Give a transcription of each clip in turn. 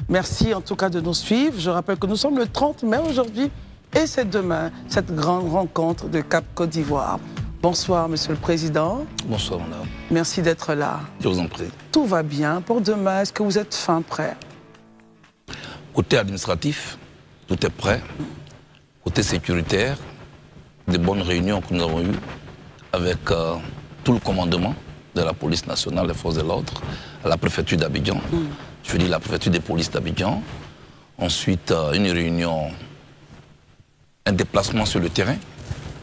Merci en tout cas de nous suivre. Je rappelle que nous sommes le 30 mai aujourd'hui et c'est demain, cette grande rencontre de Cap Côte d'Ivoire. Bonsoir, Monsieur le Président. Bonsoir, madame. Merci d'être là. Je vous en prie. Tout va bien pour demain. Est-ce que vous êtes fin prêt? Côté administratif, tout est prêt. Côté sécuritaire, des bonnes réunions que nous avons eues avec tout le commandement de la police nationale, les forces de l'ordre, à la préfecture d'Abidjan. Je veux dire la préfecture des polices d'Abidjan. Ensuite, une réunion, un déplacement sur le terrain,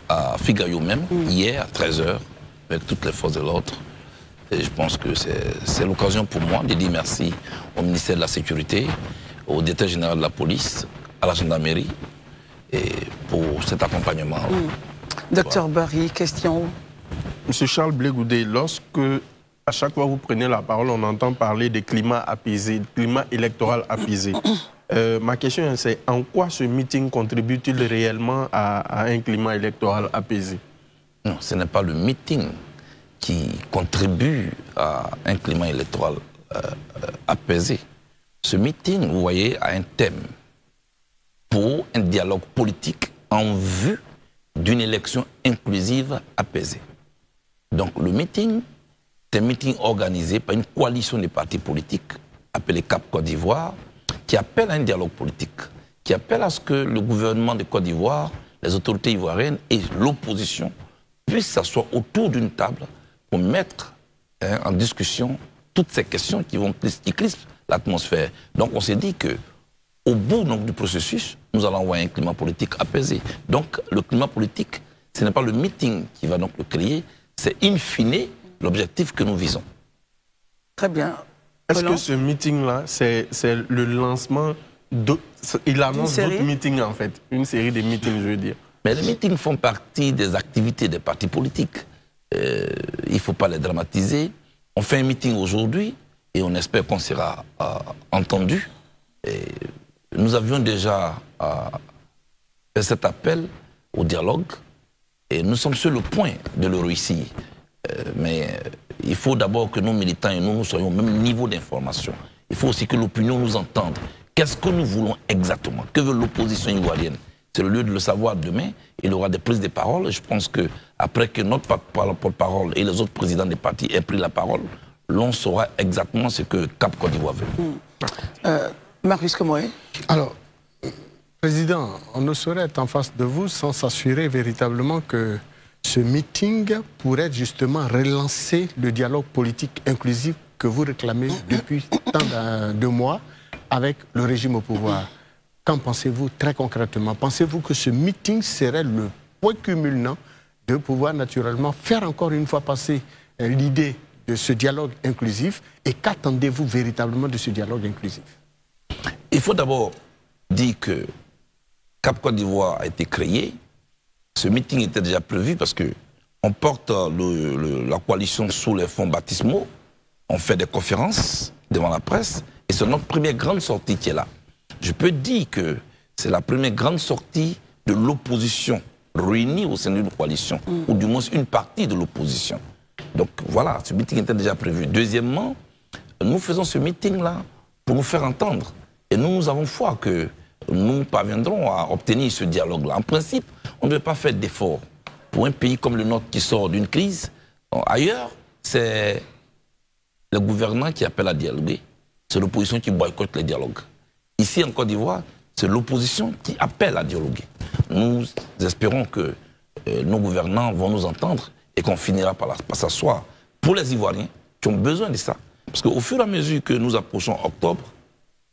à Figayo même, hier à 13h, avec toutes les forces de l'ordre. Et je pense que c'est l'occasion pour moi de dire merci au ministère de la Sécurité, au directeur général de la police, à la gendarmerie, et pour cet accompagnement. Docteur Barry, question. Monsieur Charles Blé Goudé, lorsque à chaque fois que vous prenez la parole, on entend parler de climat apaisé, de climat électoral apaisé. Ma question c'est, en quoi ce meeting contribue-t-il réellement à un climat électoral apaisé? Non, ce n'est pas le meeting qui contribue à un climat électoral apaisé. Ce meeting, vous voyez, a un thème pour un dialogue politique en vue d'une élection inclusive apaisée. Donc le meeting, c'est un meeting organisé par une coalition de partis politiques appelée Cap Côte d'Ivoire, qui appelle à un dialogue politique, qui appelle à ce que le gouvernement de Côte d'Ivoire, les autorités ivoiriennes et l'opposition puissent s'asseoir autour d'une table pour mettre en discussion toutes ces questions qui crispent l'atmosphère. Donc on s'est dit que au bout donc, du processus, nous allons avoir un climat politique apaisé. Donc le climat politique, ce n'est pas le meeting qui va donc le créer, c'est in fine l'objectif que nous visons. Très bien. Est-ce que ce meeting-là, c'est le lancement d'autres... Il annonce d'autres meetings en fait, une série de meetings je veux dire. Mais les meetings font partie des activités des partis politiques. Il ne faut pas les dramatiser. On fait un meeting aujourd'hui et on espère qu'on sera entendu. Et nous avions déjà fait cet appel au dialogue et nous sommes sur le point de le réussir. Mais il faut d'abord que nos militants et nous soyons au même niveau d'information. Il faut aussi que l'opinion nous entende. Qu'est-ce que nous voulons exactement? Que veut l'opposition ivoirienne? C'est le lieu de le savoir demain. Il y aura des prises de parole. Je pense qu'après que notre porte-parole et les autres présidents des partis aient pris la parole, l'on saura exactement ce que Cap Côte d'Ivoire veut. Marius Kemoé. Alors, Président, on ne saurait être en face de vous sans s'assurer véritablement que ce meeting pourrait justement relancer le dialogue politique inclusif que vous réclamez depuis tant de mois avec le régime au pouvoir. Qu'en pensez-vous très concrètement? Pensez-vous que ce meeting serait le point culminant de pouvoir naturellement faire encore une fois passer l'idée de ce dialogue inclusif? Et qu'attendez-vous véritablement de ce dialogue inclusif? Il faut d'abord dire que Cap Côte d'Ivoire a été créé. Ce meeting était déjà prévu parce qu'on porte la coalition sous les fonds baptismaux, on fait des conférences devant la presse et c'est notre première grande sortie qui est là. Je peux dire que c'est la première grande sortie de l'opposition réunie au sein d'une coalition, ou du moins une partie de l'opposition. Donc voilà, ce meeting était déjà prévu. Deuxièmement, nous faisons ce meeting-là pour nous faire entendre. Et nous avons foi que nous parviendrons à obtenir ce dialogue-là. En principe, on ne devait pas faire d'efforts pour un pays comme le nôtre qui sort d'une crise. Ailleurs, c'est le gouvernement qui appelle à dialoguer. C'est l'opposition qui boycotte les dialogues. Ici, en Côte d'Ivoire, c'est l'opposition qui appelle à dialoguer. Nous espérons que nos gouvernants vont nous entendre et qu'on finira par s'asseoir pour les Ivoiriens qui ont besoin de ça. Parce qu'au fur et à mesure que nous approchons octobre,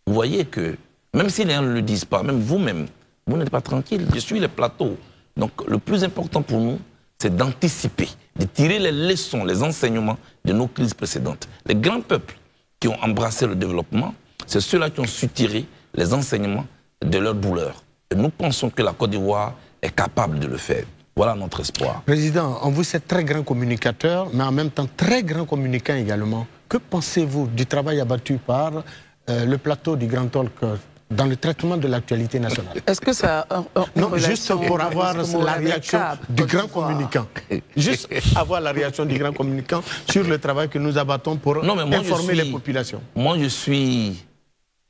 vous voyez que, même si les gens ne le disent pas, même vous-même, vous n'êtes pas tranquille. Je suis les plateaux. Donc le plus important pour nous, c'est d'anticiper, de tirer les leçons, les enseignements de nos crises précédentes. Les grands peuples qui ont embrassé le développement, c'est ceux-là qui ont su tirer les enseignements de leur douleur. Et nous pensons que la Côte d'Ivoire est capable de le faire. Voilà notre espoir. Président, on vous sait très grand communicateur, mais en même temps très grand communicant également. Que pensez-vous du travail abattu par le plateau du Grand Talk dans le traitement de l'actualité nationale? Est-ce que ça a non, juste pour avoir la réaction du grand communicant. Juste avoir la réaction du grand communicant sur le travail que nous abattons pour informer les populations. Moi, je suis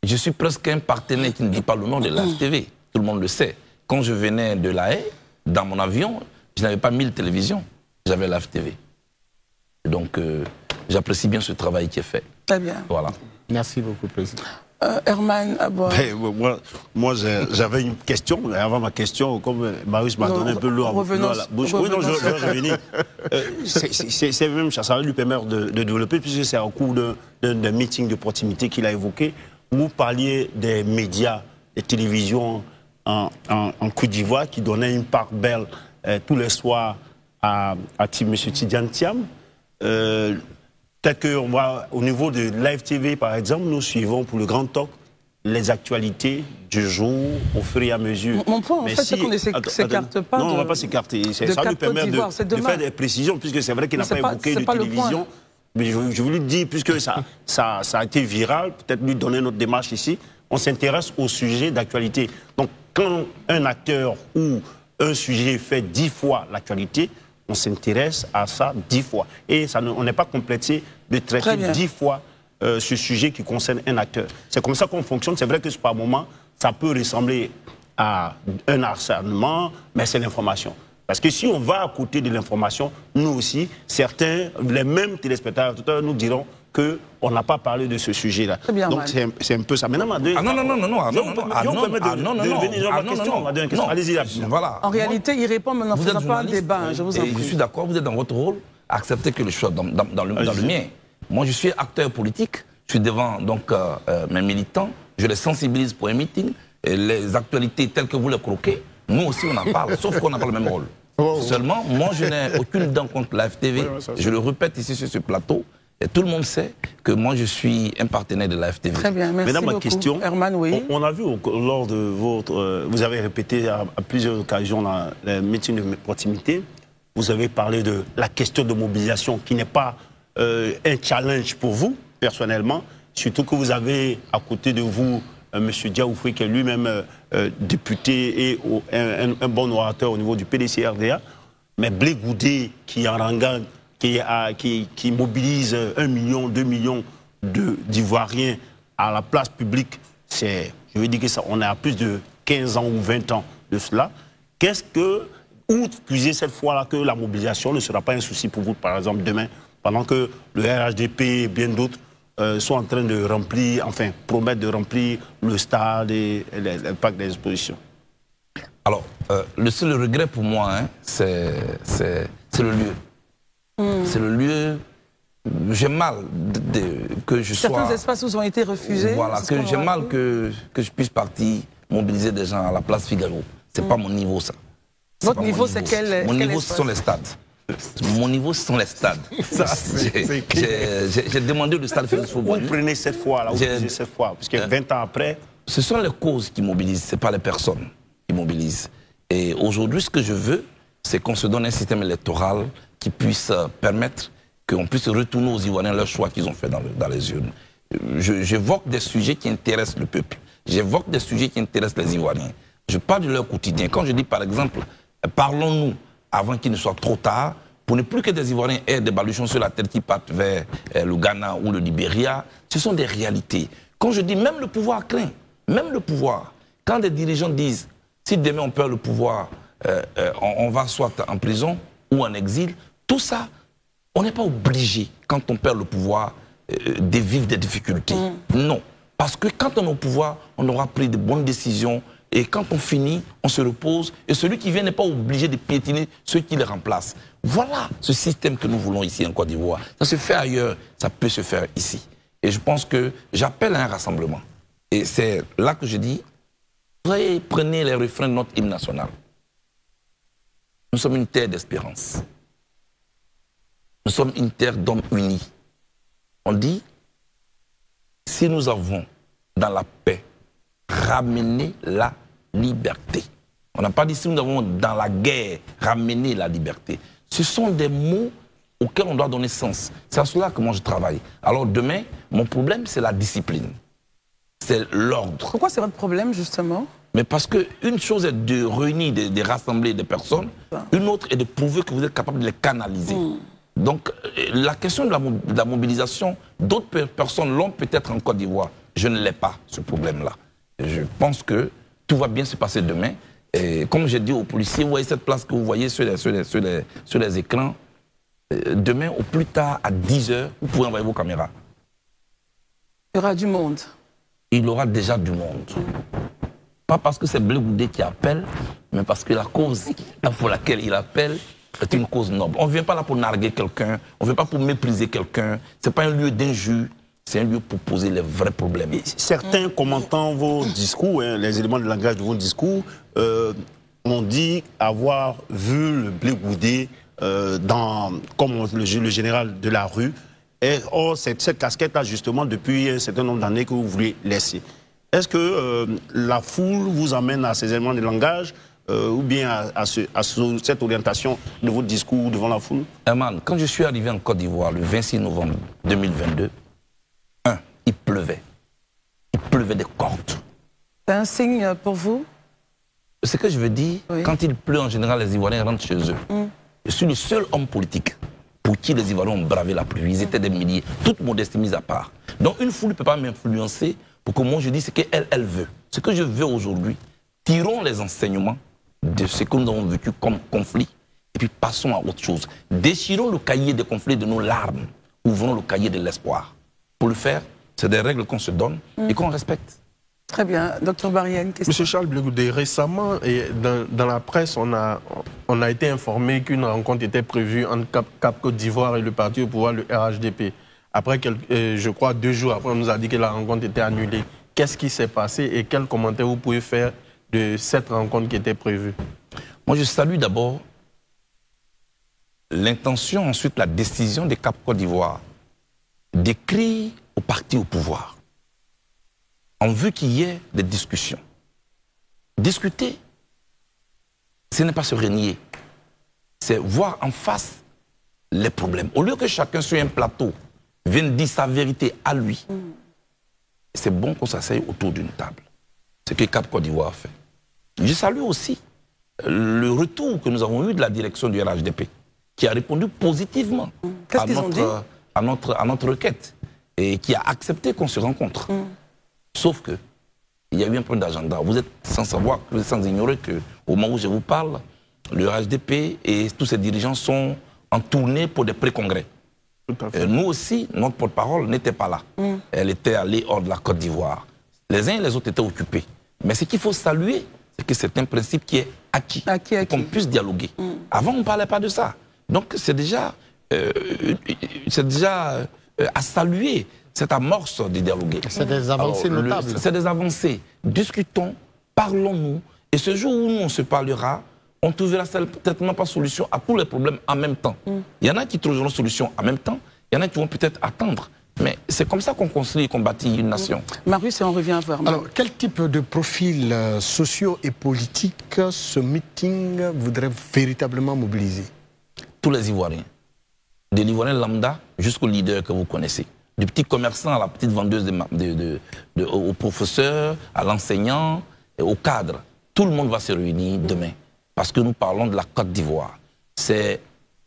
je suis presque un partenaire qui ne dit pas le nom de Live TV. Tout le monde le sait. Quand je venais de La Haye, dans mon avion, je n'avais pas 1000 télévisions. J'avais Live TV. Donc, j'apprécie bien ce travail qui est fait. Très bien. Voilà. Merci beaucoup, Président. Herman Aboua. Moi j'avais une question, mais avant ma question, comme Marius m'a donné un peu l'eau à la bouche. Oui, non, je vais revenir. C'est même ça va lui permettre de développer, puisque c'est au cours d'un meeting de proximité qu'il a évoqué. Vous parliez des médias, des télévisions en Côte d'Ivoire qui donnaient une part belle tous les soirs à M. Tidiane Thiam. Peut-être qu'on va, au niveau de Live TV, par exemple, nous suivons pour le Grand Talk les actualités du jour au fur et à mesure. Mon point, en fait, c'est qu'on ne s'écarte pas. Non, on ne va pas s'écarter. Ça lui permet de faire des précisions, puisque c'est vrai qu'il n'a pas évoqué de télévision. Mais je voulais dire, puisque ça a été viral, peut-être lui donner notre démarche ici, on s'intéresse au sujet d'actualité. Donc, quand un acteur ou un sujet fait 10 fois l'actualité, on s'intéresse à ça 10 fois. Et ça on n'est pas complété de traiter 10 fois ce sujet qui concerne un acteur. C'est comme ça qu'on fonctionne. C'est vrai que par moment, ça peut ressembler à un harcèlement, mais c'est l'information. Parce que si on va à côté de l'information, nous aussi, certains, les mêmes téléspectateurs nous diront qu'on n'a pas parlé de ce sujet-là. Donc c'est un peu ça. Maintenant, allez-y. Voilà. En réalité, il répond, mais on ne fera pas un débat. Je vous en prie. Je suis d'accord, vous êtes dans votre rôle, acceptez que je sois dans le mien. Moi, je suis acteur politique, je suis devant donc, mes militants, je les sensibilise pour un meeting, et les actualités telles que vous les croquez, nous aussi on en parle, sauf qu'on n'a pas le même rôle. Seulement, moi je n'ai aucune dent contre Live TV, je le répète ici sur ce plateau, et tout le monde sait que moi je suis un partenaire de Live TV. Très bien, merci beaucoup. Ma question, Herman, oui. On a vu lors de votre... vous avez répété à plusieurs occasions dans les meetings de proximité, vous avez parlé de la question de mobilisation qui n'est pas un challenge pour vous, personnellement, surtout que vous avez à côté de vous M. Diaoufoué, qui est lui-même député et un bon orateur au niveau du PDC-RDA, mais Blé Goudé, qui est en rangant, qui mobilise 1 million, 2 millions d'Ivoiriens à la place publique, je veux dire que ça, on est à plus de 15 ans ou 20 ans de cela. Où puiser cette fois-là que la mobilisation ne sera pas un souci pour vous, par exemple, demain, pendant que le RHDP et bien d'autres sont en train de remplir, enfin, promettent de remplir le stade et le parc des expositions? Alors, le seul regret pour moi, hein, c'est le lieu. C'est le lieu. J'ai mal que je sois... Certains espaces où ont été refusés. Voilà, que j'ai mal que je puisse partir mobiliser des gens à la place Figaro. C'est pas mon niveau, ça. Votre niveau, c'est quel Mon niveau, ce sont les stades. Mon niveau, ce sont les stades. J'ai demandé le stade Félix Houphouët-Boigny. Vous prenez cette fois-là, vous prenez cette fois, parce que 20 ans après... Ce sont les causes qui mobilisent, ce n'est pas les personnes qui mobilisent. Et aujourd'hui, ce que je veux, c'est qu'on se donne un système électoral qui puisse permettre qu'on puisse retourner aux Ivoiriens leur choix qu'ils ont fait dans les urnes. J'évoque des sujets qui intéressent le peuple. J'évoque des sujets qui intéressent les Ivoiriens. Je parle de leur quotidien. Quand je dis, par exemple, parlons-nous avant qu'il ne soit trop tard, pour ne plus que des Ivoiriens aient des baluchons sur la tête qui partent vers le Ghana ou le Libéria, ce sont des réalités. Quand je dis, même le pouvoir craint, même le pouvoir, quand des dirigeants disent, si demain on perd le pouvoir, on va soit en prison ou en exil, tout ça, on n'est pas obligé, quand on perd le pouvoir, de vivre des difficultés. Non. Parce que quand on est au pouvoir, on aura pris de bonnes décisions, et quand on finit, on se repose, et celui qui vient n'est pas obligé de piétiner ceux qui les remplacent. Voilà ce système que nous voulons ici en Côte d'Ivoire. Ça se fait ailleurs, ça peut se faire ici. Et je pense que j'appelle à un rassemblement. Et c'est là que je dis, prenez les refrains de notre hymne national. Nous sommes une terre d'espérance. Nous sommes une terre d'hommes unis. On dit, si nous avons dans la paix ramené la liberté. On n'a pas dit si nous avons dans la guerre ramené la liberté. Ce sont des mots auxquels on doit donner sens. C'est à cela que moi je travaille. Alors demain, mon problème c'est la discipline. C'est l'ordre. Pourquoi c'est votre problème justement? Mais parce qu'une chose est de réunir, de rassembler des personnes, une autre est de prouver que vous êtes capable de les canaliser. Donc la question de la mobilisation, d'autres personnes l'ont peut-être en Côte d'Ivoire. je ne l'ai pas, ce problème-là. Je pense que tout va bien se passer demain. Et comme j'ai dit aux policiers, vous voyez cette place que vous voyez sur les écrans, demain, au plus tard, à 10 h, vous pouvez envoyer vos caméras. Il y aura du monde. Il y aura déjà du monde. Pas parce que c'est Blé Goudé qui appelle, mais parce que la cause pour laquelle il appelle est une cause noble. On ne vient pas là pour narguer quelqu'un, on ne vient pas pour mépriser quelqu'un. Ce n'est pas un lieu d'injure, c'est un lieu pour poser les vrais problèmes. Et certains commentant vos discours, hein, les éléments de langage de vos discours, ont dit avoir vu le Blé Goudé comme le général de la rue. Et or, cette casquette-là, justement, depuis un certain nombre d'années que vous voulez laisser. Est-ce que la foule vous amène à ces éléments de langage ou bien à cette orientation de votre discours devant la foule? Herman, quand je suis arrivé en Côte d'Ivoire le 26 novembre 2022, il pleuvait. Il pleuvait des cordes. C'est un signe pour vous? Ce que je veux dire, oui. Quand il pleut, en général, les Ivoiriens rentrent chez eux. Je suis le seul homme politique pour qui les Ivoiriens ont bravé la pluie. Ils étaient des milliers, toute modestie mise à part. Donc une foule ne peut pas m'influencer pour que moi je dise ce qu'elle veut. Ce que je veux aujourd'hui, tirons les enseignements de ce que nous avons vécu comme conflit et puis passons à autre chose. Déchirons le cahier des conflits de nos larmes, ouvrons le cahier de l'espoir. Pour le faire, c'est des règles qu'on se donne et qu'on respecte. Très bien. Docteur Barrienne, question. Monsieur Charles Blé Goudé, récemment, dans la presse, on a été informé qu'une rencontre était prévue entre Cap Côte d'Ivoire et le parti au pouvoir, le RHDP. Après, je crois, 2 jours après, on nous a dit que la rencontre était annulée. Qu'est-ce qui s'est passé et quels commentaires vous pouvez faire de cette rencontre qui était prévue? Moi, je salue d'abord l'intention, ensuite la décision de Cap Côte d'Ivoire d'écrire au parti au pouvoir en vue qu'il y ait des discussions. Discuter, ce n'est pas se renier, c'est voir en face les problèmes. Au lieu que chacun sur un plateau vienne dire sa vérité à lui, c'est bon qu'on s'asseye autour d'une table. C'est ce que Cap Côte d'Ivoire a fait. Je salue aussi le retour que nous avons eu de la direction du RHDP, qui a répondu positivement à notre requête et qui a accepté qu'on se rencontre. Sauf que il y a eu un point d'agenda. Vous êtes sans savoir, vous êtes sans ignorer qu'au moment où je vous parle, le RHDP et tous ses dirigeants sont en tournée pour des pré-congrès. Nous aussi, notre porte-parole n'était pas là. Elle était allée hors de la Côte d'Ivoire. Les uns et les autres étaient occupés. Mais ce qu'il faut saluer, c'est que c'est un principe qui est acquis. Qu'on puisse dialoguer. Avant, on ne parlait pas de ça. Donc, c'est déjà à saluer cette amorce de dialoguer. C'est des avancées notables. C'est des avancées. Discutons, parlons-nous. Et ce jour où nous, on se parlera, on ne trouvera certainement pas solution à tous les problèmes en même temps. Il y en a qui trouveront solution en même temps, il y en a qui vont peut-être attendre. Mais c'est comme ça qu'on construit et qu'on bâtit une nation. Marius, et on revient vers moi. Alors, quel type de profils sociaux et politiques ce meeting voudrait véritablement mobiliser? Tous les Ivoiriens. De l'Ivoirien lambda jusqu'au leader que vous connaissez. Du petit commerçant à la petite vendeuse au professeur, à l'enseignant, au cadre. Tout le monde va se réunir demain. Parce que nous parlons de la Côte d'Ivoire. C'est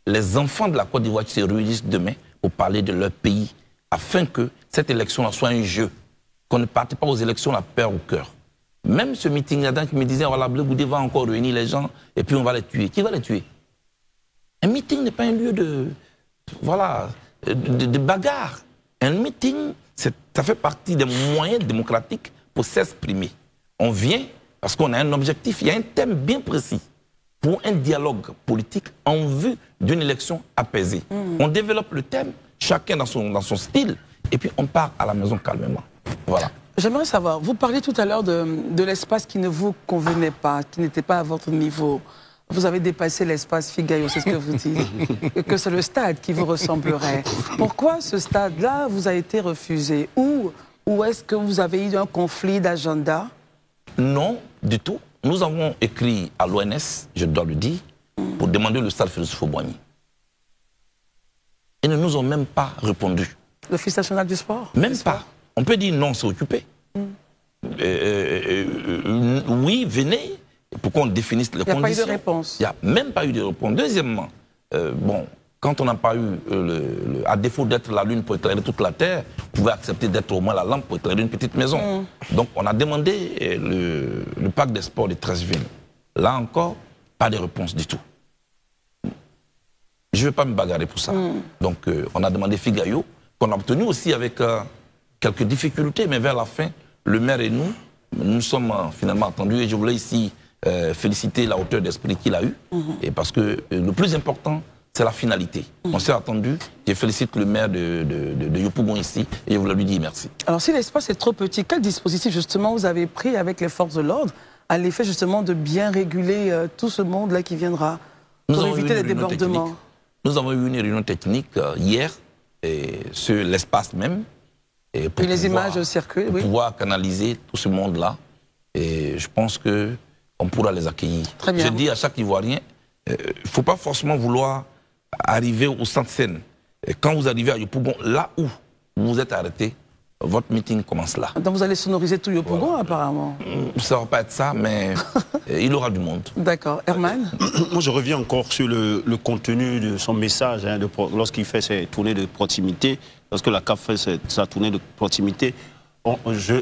les enfants de la Côte d'Ivoire qui se réunissent demain pour parler de leur pays, afin que cette élection soit un jeu. Qu'on ne parte pas aux élections la peur au cœur. Même ce meeting, il y a des gens qui me disaient, voilà, Blé Goudé va encore réunir les gens et puis on va les tuer. Qui va les tuer? Un meeting n'est pas un lieu de bagarre. Un meeting, ça fait partie des moyens démocratiques pour s'exprimer. On vient parce qu'on a un objectif, il y a un thème bien précis pour un dialogue politique en vue d'une élection apaisée. On développe le thème, chacun dans son style, et puis on part à la maison calmement. Voilà. J'aimerais savoir, vous parliez tout à l'heure de l'espace qui ne vous convenait pas, qui n'était pas à votre niveau. Vous avez dépassé l'espace Figayo, c'est ce que vous dites, et que c'est le stade qui vous ressemblerait. Pourquoi ce stade-là vous a été refusé? Ou est-ce que vous avez eu un conflit d'agenda? Non, du tout. Nous avons écrit à l'ONS, je dois le dire, pour demander le stade Félix Houphouët-Boigny. Ils ne nous ont même pas répondu. L'Office national du sport? Même pas. On peut dire non, c'est occupé. Oui, venez. Pour qu'on définisse les conditions. Il n'y a pas eu de réponse. Il n'y a même pas eu de réponse. Deuxièmement, bon, quand on n'a pas eu, à défaut d'être la lune pour éclairer toute la terre, vous pouvez accepter d'être au moins la lampe pour éclairer une petite maison. Donc on a demandé le pacte des sports de 13 villes. Là encore, pas de réponse du tout. Je ne vais pas me bagarrer pour ça. Donc on a demandé Figayo, qu'on a obtenu aussi avec quelques difficultés, mais vers la fin, le maire et nous sommes finalement entendus, et je voulais ici féliciter la hauteur d'esprit qu'il a eu, et parce que le plus important, c'est la finalité. On s'est attendu. Je félicite le maire de Yopougon ici et je voulais lui dire merci. Alors si l'espace est trop petit, quel dispositif justement vous avez pris avec les forces de l'ordre à l'effet justement de bien réguler tout ce monde-là qui viendra pour éviter les débordements? Nous avons eu une réunion technique hier sur l'espace même. Et les images circulent, oui. Pour pouvoir canaliser tout ce monde-là. Et je pense qu'on pourra les accueillir. Très bien. Je dis à chaque Ivoirien, il ne faut pas forcément vouloir arriver au centre scène. Et quand vous arrivez à Yopougon, là où vous êtes arrêté, votre meeting commence là. Donc vous allez sonoriser tout Yopougon, voilà. Apparemment. Ça ne va pas être ça, mais il aura du monde. D'accord. Herman? Moi, je reviens encore sur le contenu de son message, hein, lorsqu'il fait ses tournées de proximité, lorsque la CAF fait sa tournée de proximité.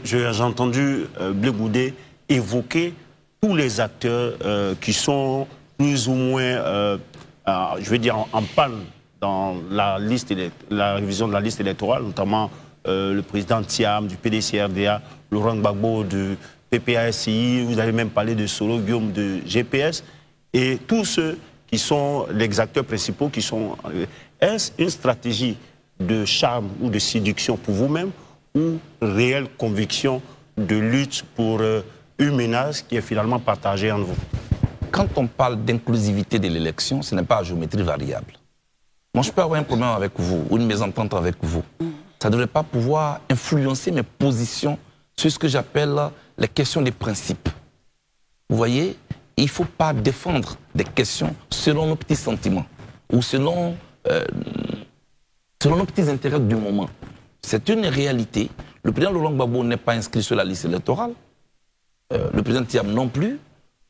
J'ai entendu Blé Goudé évoquer tous les acteurs qui sont plus ou moins, je vais dire, en panne dans la révision de la liste électorale, notamment le président Thiam du PDCRDA, Laurent Gbagbo du PPASI, vous avez même parlé de Solo Guillaume de GPS, et tous ceux qui sont les acteurs principaux qui sont... Est-ce une stratégie de charme ou de séduction pour vous-même ou réelle conviction de lutte pour une menace qui est finalement partagée entre vous? Quand on parle d'inclusivité de l'élection, ce n'est pas à géométrie variable. Moi, je peux avoir un problème avec vous ou une mésentente avec vous. Ça ne devrait pas pouvoir influencer mes positions sur ce que j'appelle les questions des principes. Vous voyez, il ne faut pas défendre des questions selon nos petits sentiments ou selon nos petits intérêts du moment. C'est une réalité. Le président Laurent Gbagbo n'est pas inscrit sur la liste électorale. Le président Thiam non plus.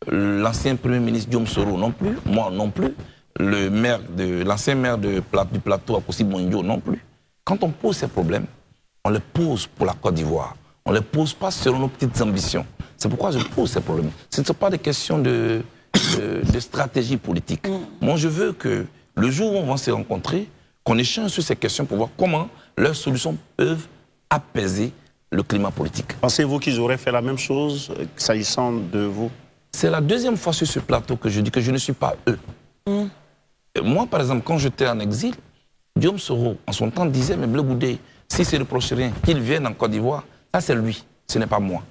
L'ancien Premier ministre Guillaume Soro non plus. Moi non plus. L'ancien maire du plateau, Akossi Mondio, non plus. Quand on pose ces problèmes, on les pose pour la Côte d'Ivoire. On ne les pose pas selon nos petites ambitions. C'est pourquoi je pose ces problèmes. Ce ne sont pas des questions de stratégie politique. Moi, je veux que le jour où on va se rencontrer, qu'on échange sur ces questions pour voir comment leurs solutions peuvent apaiser le climat politique. Pensez-vous qu'ils auraient fait la même chose s'agissant de vous? C'est la deuxième fois sur ce plateau que je dis que je ne suis pas eux. Moi, par exemple, quand j'étais en exil, Guillaume Soro, en son temps, disait, mais Blé Goudé, s'il se reproche rien, qu'il vienne en Côte d'Ivoire, ça c'est lui, ce n'est pas moi.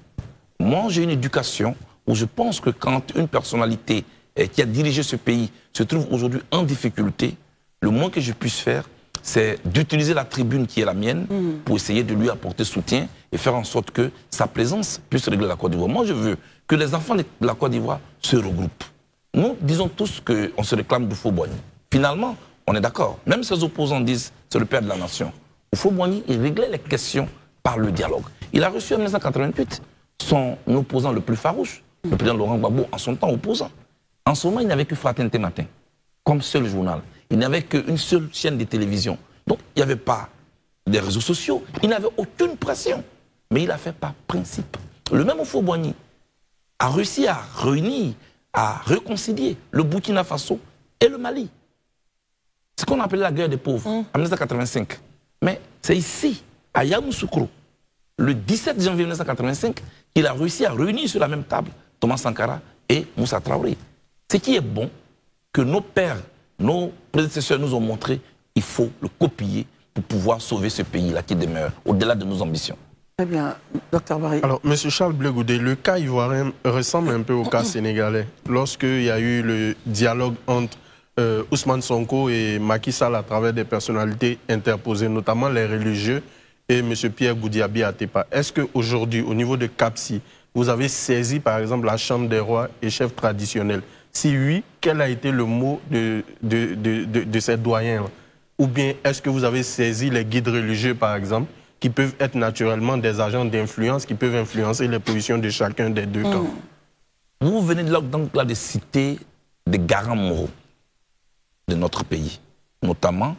Moi, j'ai une éducation où je pense que quand une personnalité qui a dirigé ce pays se trouve aujourd'hui en difficulté, le moins que je puisse faire, c'est d'utiliser la tribune qui est la mienne pour essayer de lui apporter soutien et faire en sorte que sa présence puisse régler la Côte d'Ivoire. Moi, je veux que les enfants de la Côte d'Ivoire se regroupent. Nous disons tous qu'on se réclame du Houphouët-Boigny. Finalement, on est d'accord. Même ses opposants disent c'est le père de la nation. Houphouët-Boigny, il réglait les questions par le dialogue. Il a reçu en 1988 son opposant le plus farouche, le président Laurent Gbagbo, en son temps opposant. En ce moment, il n'avait que Fraternité Matin, comme seul journal. Il n'avait qu'une seule chaîne de télévision. Donc, il n'y avait pas des réseaux sociaux. Il n'avait aucune pression. Mais il a fait par principe. Le même Houphouët-Boigny a réussi à réunir, à réconcilier le Burkina Faso et le Mali. C'est ce qu'on appelait la guerre des pauvres en 1985. Mais c'est ici, à Yamoussoukro, le 17 janvier 1985, qu'il a réussi à réunir sur la même table Thomas Sankara et Moussa Traoré. Ce qui est bon, que nos pères, nos prédécesseurs nous ont montré, il faut le copier pour pouvoir sauver ce pays-là qui demeure au-delà de nos ambitions. Très bien, Dr Barry. Alors, M. Charles Blé Goudé, le cas ivoirien ressemble un peu au cas sénégalais. Lorsqu'il y a eu le dialogue entre Ousmane Sonko et Macky Sall à travers des personnalités interposées, notamment les religieux, et M. Pierre Goudiaby Atepa. Est-ce qu'aujourd'hui, au niveau de CAPSI, vous avez saisi par exemple la Chambre des rois et chefs traditionnels? Si oui, quel a été le mot de ces doyens? Ou bien est-ce que vous avez saisi les guides religieux par exemple, qui peuvent être naturellement des agents d'influence, qui peuvent influencer les positions de chacun des deux camps? Vous venez donc là de citer des garants moraux de notre pays. notamment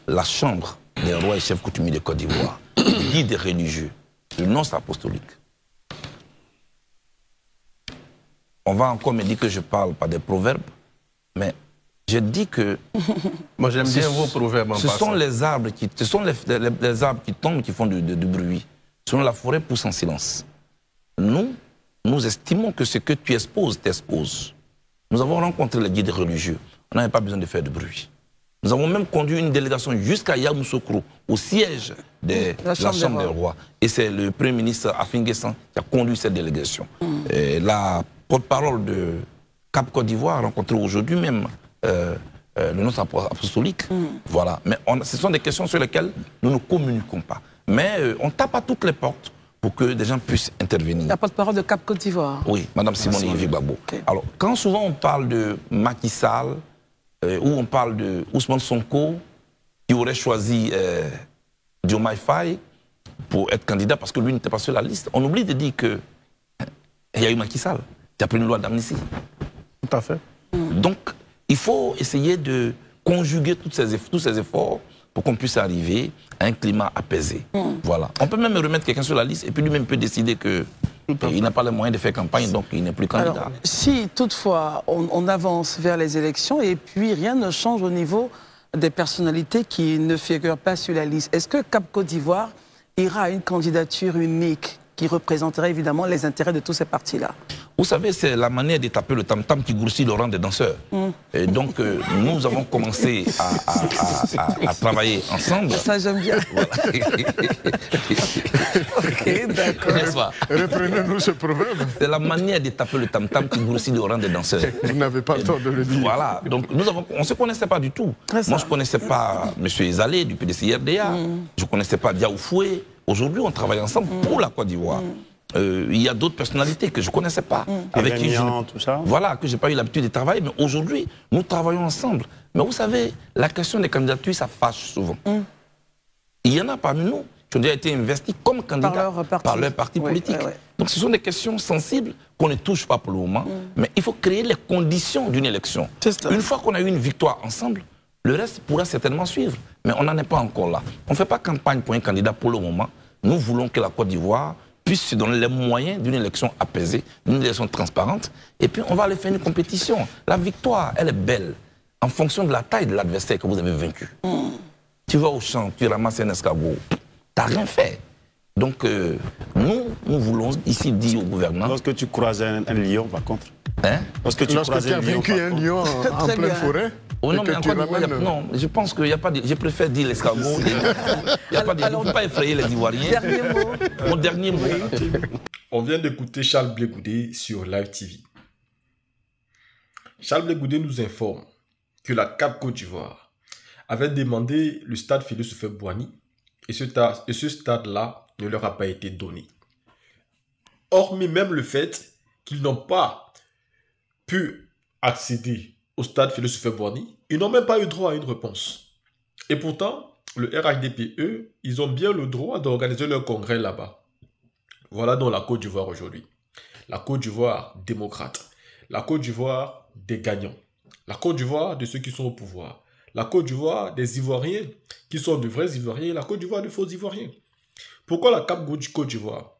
la chambre des rois et chefs coutumiers de Côte d'Ivoire, le guide des religieux, le nonce apostolique. On va encore me dire que je parle pas des proverbes, mais je dis que... Moi, j'aime bien vos proverbes en Ce sont les arbres qui tombent qui font du bruit. Selon la forêt pousse en silence. Nous estimons que ce que tu exposes, t'expose. Nous avons rencontré les guides religieux. On n'avait pas besoin de faire de bruit. Nous avons même conduit une délégation jusqu'à Yamoussoukro, au siège de la Chambre des rois. Et c'est le Premier ministre Afin-Guessan qui a conduit cette délégation. La porte-parole de Cap Côte d'Ivoire a rencontré aujourd'hui même le nonce apostolique. Voilà. Mais ce sont des questions sur lesquelles nous ne communiquons pas. Mais on tape à toutes les portes pour que des gens puissent intervenir. La porte-parole de Cap Côte d'Ivoire. Oui, Mme Simone Yves-Gbagbo. Okay. Alors, quand souvent on parle de Macky Sall, ou on parle de Ousmane Sonko, qui aurait choisi Diomaye Faye pour être candidat parce que lui n'était pas sur la liste, on oublie de dire qu'il y a eu Macky Sall qui a pris une loi d'amnistie. Tout à fait. Donc, il faut essayer de conjuguer tous ces efforts pour qu'on puisse arriver à un climat apaisé. Voilà. On peut même remettre quelqu'un sur la liste et puis lui-même peut décider qu'il n'a pas les moyens de faire campagne, donc il n'est plus candidat. Alors, si toutefois on avance vers les élections et puis rien ne change au niveau des personnalités qui ne figurent pas sur la liste, est-ce que Cap Côte d'Ivoire ira à une candidature unique qui représenterait évidemment les intérêts de tous ces partis-là? Vous savez, c'est la manière de taper le tam-tam qui grossit le rang des danseurs. Et donc, nous avons commencé à travailler ensemble. Ça, j'aime bien. Voilà. Ok, d'accord. N'est-ce pas? Reprenez-nous ce proverbe. C'est la manière de taper le tam-tam qui grossit le rang des danseurs. Vous n'avez pas le temps de le dire. Voilà. Donc, on ne se connaissait pas du tout. Moi, je ne connaissais pas M. Ezalé du PDCRDA. Je ne connaissais pas Diaw Foué. Aujourd'hui, on travaille ensemble pour la Côte d'Ivoire. Il y a d'autres personnalités que je ne connaissais pas, avec qui tout ça. Voilà, que je n'ai pas eu l'habitude de travailler, mais aujourd'hui, nous travaillons ensemble. Mais vous savez, la question des candidatures, ça fâche souvent. Il y en a parmi nous qui ont déjà été investis comme candidats par leur parti politique. Donc ce sont des questions sensibles qu'on ne touche pas pour le moment, mais il faut créer les conditions d'une élection. Une fois qu'on a eu une victoire ensemble, le reste pourra certainement suivre. Mais on n'en est pas encore là. On ne fait pas campagne pour un candidat pour le moment. Nous voulons que la Côte d'Ivoire puisse se donner les moyens d'une élection apaisée, d'une élection transparente. Et puis on va aller faire une compétition. La victoire, elle est belle en fonction de la taille de l'adversaire que vous avez vaincu. Tu vas au champ, tu ramasses un escargot, tu n'as rien fait. Donc nous voulons ici dire au gouvernement... Lorsque tu croises un lion, par contre. Hein? Lorsque tu as vaincu un lion en pleine forêt. Oh non, mais non, je pense qu'il n'y a pas de... Je préfère dire l'escargot. Il ne faut pas effrayer les Ivoiriens. Dernier mot. Mon dernier mot. On vient d'écouter Charles Blé Goudé sur Live TV. Charles Blé Goudé nous informe que la Cap Côte d'Ivoire avait demandé le stade Félix Houphouët-Boigny et ce stade-là ne leur a pas été donné. Hormis même le fait qu'ils n'ont pas pu accéder au stade Félix Houphouët-Boigny, ils n'ont même pas eu droit à une réponse. Et pourtant, le RHDP, ils ont bien le droit d'organiser leur congrès là-bas. Voilà donc la Côte d'Ivoire aujourd'hui. La Côte d'Ivoire démocrate. La Côte d'Ivoire des gagnants. La Côte d'Ivoire de ceux qui sont au pouvoir. La Côte d'Ivoire des Ivoiriens qui sont de vrais Ivoiriens. La Côte d'Ivoire des faux Ivoiriens. Pourquoi la Cap Côte d'Ivoire,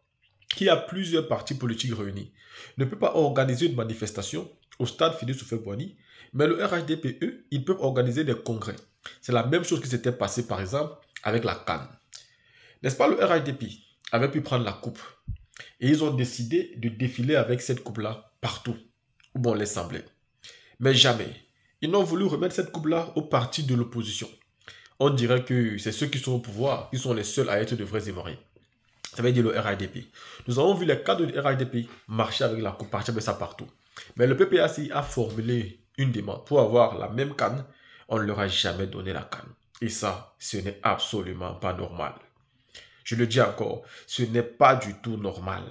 qui a plusieurs partis politiques réunis, ne peut pas organiser une manifestation au stade Félix Houphouët-Boigny, mais le RHDP, ils peuvent organiser des congrès. C'est la même chose qui s'était passé par exemple avec la CAN. N'est-ce pas, le RHDP avait pu prendre la coupe et ils ont décidé de défiler avec cette coupe-là partout où bon les semblait. Mais jamais, ils n'ont voulu remettre cette coupe-là aux partis de l'opposition. On dirait que c'est ceux qui sont au pouvoir qui sont les seuls à être de vrais Ivoiriens. Ça veut dire le RHDP. Nous avons vu les cadres du RHDP marcher avec la coupe, partir avec ça partout. Mais le PPACI a formulé une demande pour avoir la même canne. On ne leur a jamais donné la canne. Et ça, ce n'est absolument pas normal. Je le dis encore, ce n'est pas du tout normal.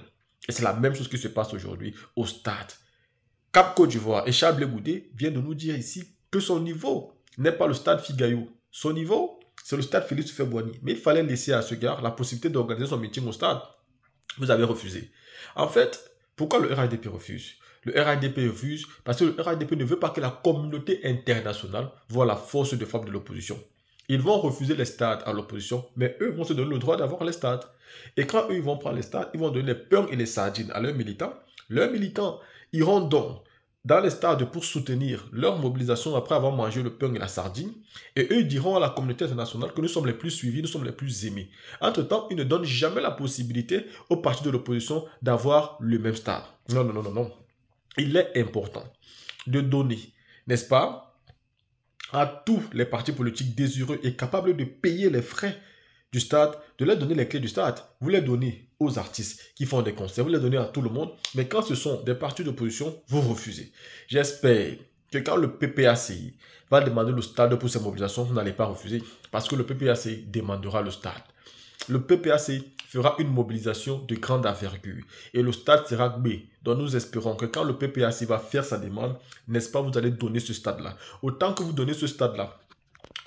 Et c'est la même chose qui se passe aujourd'hui au stade. Cap Côte d'Ivoire et Charles Blé Goudé vient de nous dire ici que son niveau n'est pas le stade Figayou. Son niveau, c'est le stade Félix Houphouët-Boigny. Mais il fallait laisser à ce gars la possibilité d'organiser son meeting au stade. Vous avez refusé. En fait, pourquoi le RHDP refuse? Le RHDP refuse parce que le RHDP ne veut pas que la communauté internationale voit la force de frappe de l'opposition. Ils vont refuser les stades à l'opposition, mais eux vont se donner le droit d'avoir les stades. Et quand eux ils vont prendre les stades, ils vont donner les pains et les sardines à leurs militants. Leurs militants iront donc dans les stades pour soutenir leur mobilisation après avoir mangé le pain et la sardine. Et eux diront à la communauté internationale que nous sommes les plus suivis, nous sommes les plus aimés. Entre-temps, ils ne donnent jamais la possibilité aux partis de l'opposition d'avoir le même stade. Non, non, non, non, non. Il est important de donner, n'est-ce pas, à tous les partis politiques désireux et capables de payer les frais du stade, de leur donner les clés du stade. Vous les donnez aux artistes qui font des concerts, vous les donnez à tout le monde, mais quand ce sont des partis d'opposition, vous refusez. J'espère que quand le PPACI va demander le stade pour ses mobilisations, vous n'allez pas refuser, parce que le PPACI demandera le stade. Le PPACI fera une mobilisation de grande envergure et le stade sera B. Donc nous espérons que quand le PPACI va faire sa demande, n'est-ce pas, vous allez donner ce stade-là. Autant que vous donnez ce stade-là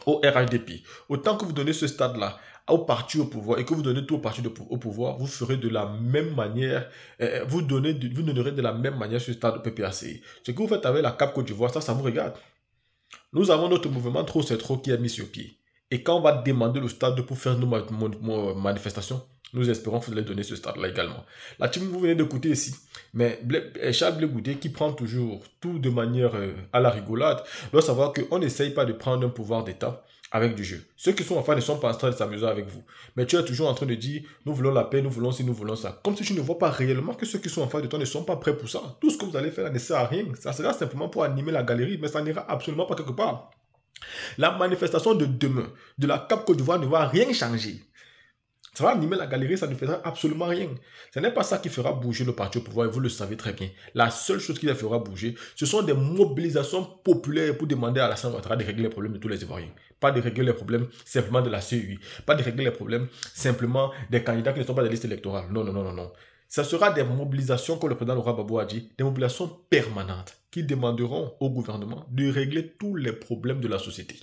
au RHDP, autant que vous donnez ce stade-là au parti au pouvoir et que vous donnez tout au parti au pouvoir, vous ferez de la même manière, vous donnerez de la même manière ce stade au PPACI. Ce que vous faites avec la CAP Côte d'Ivoire, ça vous regarde. Nous avons notre mouvement Trop c'est trop qui est mis sur pied. Et quand on va demander le stade pour faire nos manifestations, nous espérons que vous allez donner ce stade-là également. La team que vous venez d'écouter ici, mais Charles Blé Goudé, qui prend toujours tout de manière à la rigolade, doit savoir qu'on n'essaye pas de prendre un pouvoir d'État avec du jeu. Ceux qui sont en face ne sont pas en train de s'amuser avec vous. Mais tu es toujours en train de dire, nous voulons la paix, nous voulons ci, nous voulons ça. Comme si tu ne vois pas réellement que ceux qui sont en face de toi ne sont pas prêts pour ça. Tout ce que vous allez faire ne sert à rien. Ça sera simplement pour animer la galerie, mais ça n'ira absolument pas quelque part. La manifestation de demain de la CAP Côte d'Ivoire ne va rien changer. Ça va animer la galerie, ça ne fera absolument rien. Ce n'est pas ça qui fera bouger le parti au pouvoir et vous le savez très bien. La seule chose qui les fera bouger, ce sont des mobilisations populaires pour demander à Alassane Ouattara de régler les problèmes de tous les Ivoiriens. Pas de régler les problèmes simplement de la CEI. Pas de régler les problèmes simplement des candidats qui ne sont pas des listes électorales. Non, non, non, non, non. Ce sera des mobilisations, comme le président Laurent Gbagbo a dit, des mobilisations permanentes qui demanderont au gouvernement de régler tous les problèmes de la société.